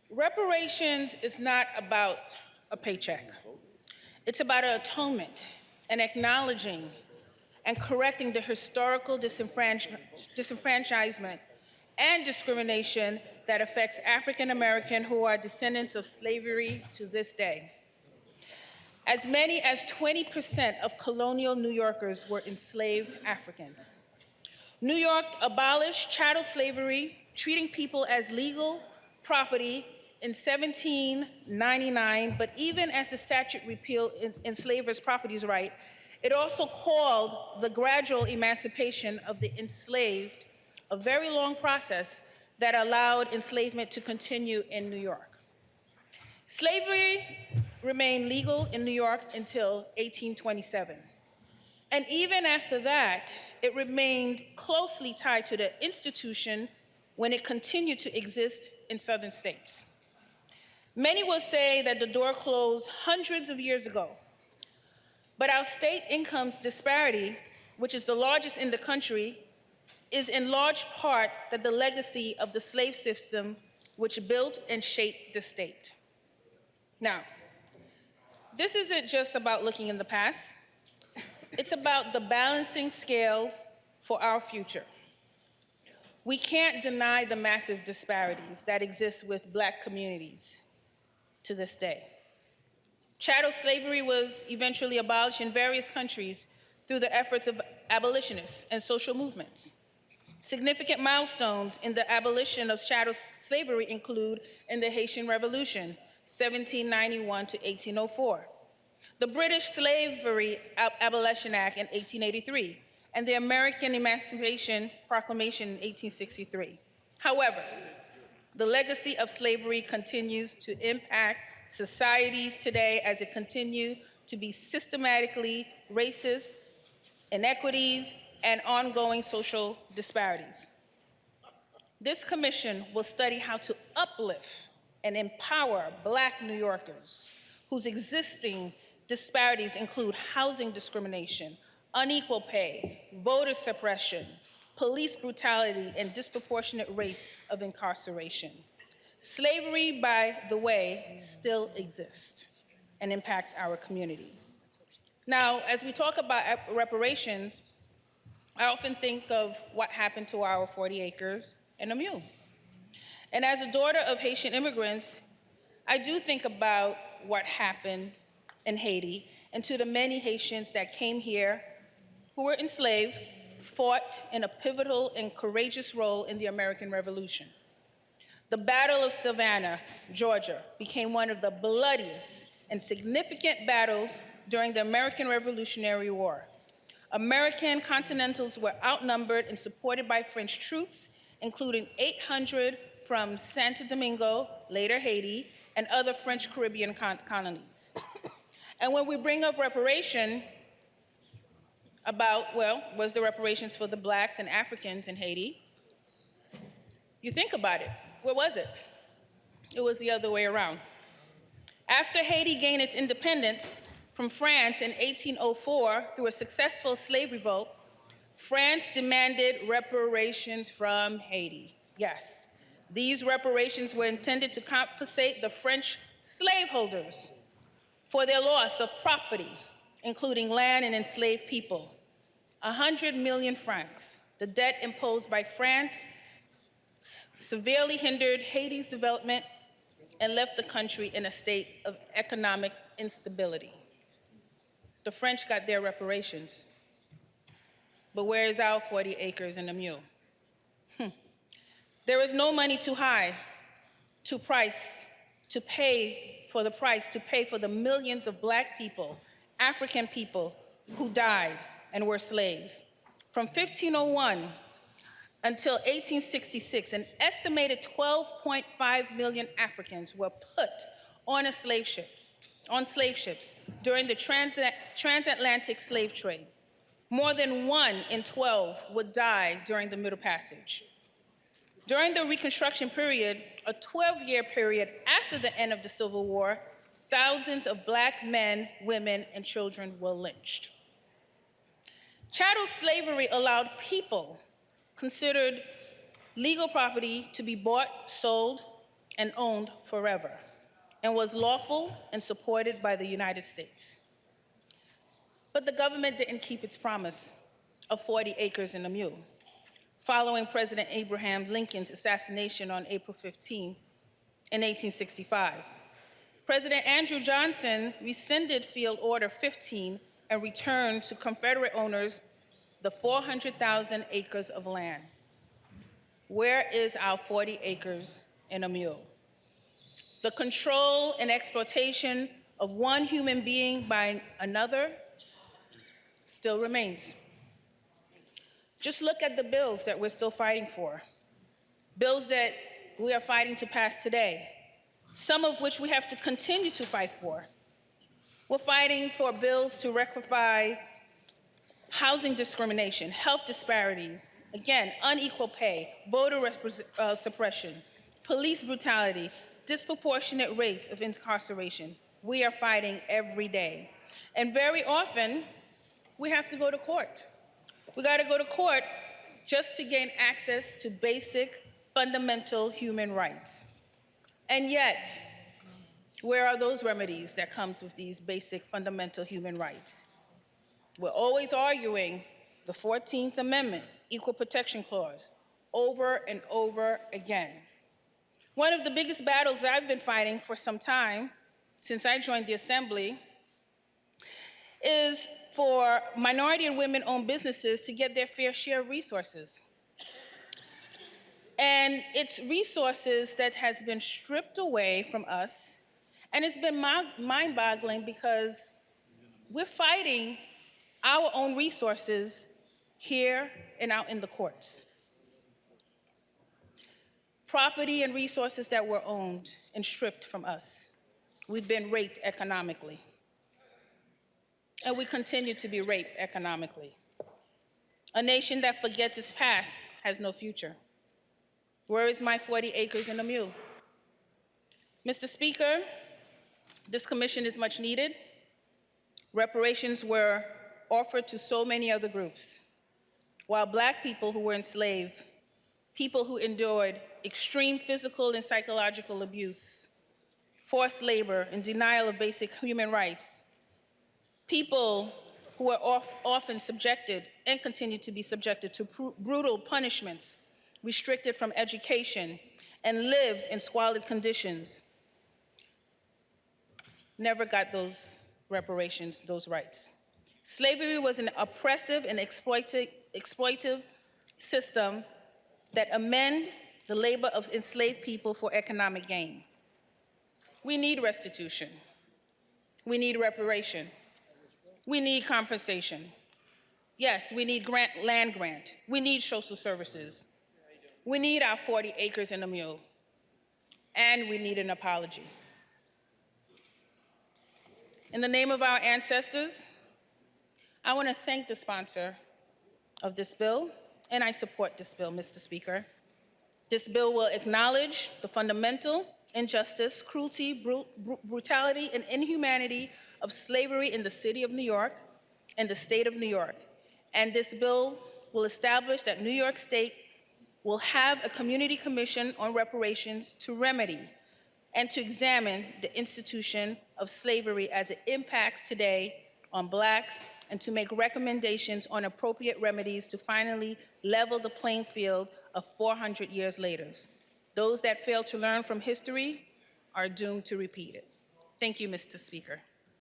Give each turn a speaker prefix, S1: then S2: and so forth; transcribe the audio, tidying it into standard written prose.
S1: Reparations is not about a paycheck. It's about an atonement and acknowledging and correcting the historical disenfranchisement and discrimination that affects African American who are descendants of slavery to this day. As many as 20% of colonial New Yorkers were enslaved Africans. New York abolished chattel slavery, treating people as legal property in 1799, but even as the statute repealed enslavers' property right, it also called the gradual emancipation of the enslaved a very long process that allowed enslavement to continue in New York. Slavery remained legal in New York until 1827. And even after that, it remained closely tied to the institution when it continued to exist in southern states. Many will say that the door closed hundreds of years ago, but our state incomes disparity, which is the largest in the country, is in large part that the legacy of the slave system which built and shaped the state. Now, this isn't just about looking in the past. It's about the balancing scales for our future. We can't deny the massive disparities that exist with Black communities to this day. Chattel slavery was eventually abolished in various countries through the efforts of abolitionists and social movements. Significant milestones in the abolition of chattel slavery include in the Haitian Revolution, 1791 to 1804, the British Slavery Abolition Act in 1883, and the American Emancipation Proclamation in 1863. However, the legacy of slavery continues to impact societies today as it continues to be systematically racist, inequities, and ongoing social disparities. This commission will study how to uplift and empower Black New Yorkers whose existing disparities include housing discrimination, unequal pay, voter suppression, police brutality, and disproportionate rates of incarceration. Slavery, by the way, still exists and impacts our community. Now, as we talk about reparations, I often think of what happened to our 40 acres and a mule. And as a daughter of Haitian immigrants, I do think about what happened in Haiti and to the many Haitians that came here who were enslaved, fought in a pivotal and courageous role in the American Revolution. The Battle of Savannah, Georgia, became one of the bloodiest and significant battles during the American Revolutionary War. American Continentals were outnumbered and supported by French troops, including 800 from Santo Domingo, later Haiti, and other French Caribbean colonies. And when we bring up reparation, was the reparations for the Blacks and Africans in Haiti? You think about it, what was it? It was the other way around. After Haiti gained its independence from France in 1804 through a successful slave revolt, France demanded reparations from Haiti. Yes, these reparations were intended to compensate the French slaveholders for their loss of property, including land and enslaved people. 100 million francs, the debt imposed by France, severely hindered Haiti's development and left the country in a state of economic instability. The French got their reparations, but where is our 40 acres and a mule? There is no money too high to pay for the millions of Black people, African people who died and were slaves. From 1501 until 1866, an estimated 12.5 million Africans were put on slave ships during the transatlantic slave trade. More than 1 in 12 would die during the Middle Passage. During the Reconstruction period, a 12-year period after the end of the Civil War, thousands of Black men, women, and children were lynched. Chattel slavery allowed people considered legal property to be bought, sold, and owned forever, and was lawful and supported by the United States. But the government didn't keep its promise of 40 acres and a mule. Following President Abraham Lincoln's assassination on April 15 in 1865, President Andrew Johnson rescinded Field Order 15 and returned to Confederate owners the 400,000 acres of land. Where is our 40 acres and a mule? The control and exploitation of one human being by another still remains. Just look at the bills that we're still fighting for. Bills that we are fighting to pass today, some of which we have to continue to fight for. We're fighting for bills to rectify housing discrimination, health disparities, again, unequal pay, voter suppression, police brutality, disproportionate rates of incarceration. We are fighting every day. And very often, we have to go to court. We got to go to court just to gain access to basic, fundamental human rights. And yet, where are those remedies that comes with these basic, fundamental human rights? We're always arguing the 14th Amendment, Equal Protection Clause, over and over again. One of the biggest battles I've been fighting for some time, since I joined the Assembly, is for minority and women-owned businesses to get their fair share of resources. And it's resources that has been stripped away from us, and it's been mind-boggling because we're fighting our own resources here and out in the courts. Property and resources that were owned and stripped from us. We've been raped economically. And we continue to be raped economically. A nation that forgets its past has no future. Where is my 40 acres and a mule? Mr. Speaker, this commission is much needed. Reparations were offered to so many other groups. While Black people who were enslaved, people who endured extreme physical and psychological abuse, forced labor, and denial of basic human rights, people who were often subjected and continue to be subjected to brutal punishments, restricted from education, and lived in squalid conditions, never got those reparations, those rights. Slavery was an oppressive and exploitive system that amended the labor of enslaved people for economic gain. We need restitution. We need reparation. We need compensation. Yes, we need land grant. We need social services. We need our 40 acres and a mule. And we need an apology. In the name of our ancestors, I want to thank the sponsor of this bill, and I support this bill, Mr. Speaker. This bill will acknowledge the fundamental injustice, cruelty, brutality, and inhumanity of slavery in the city of New York and the state of New York. And this bill will establish that New York State will have a community commission on reparations to remedy and to examine the institution of slavery as it impacts today on Blacks, and to make recommendations on appropriate remedies to finally level the playing field of 400 years later. Those that fail to learn from history are doomed to repeat it. Thank you, Mr. Speaker.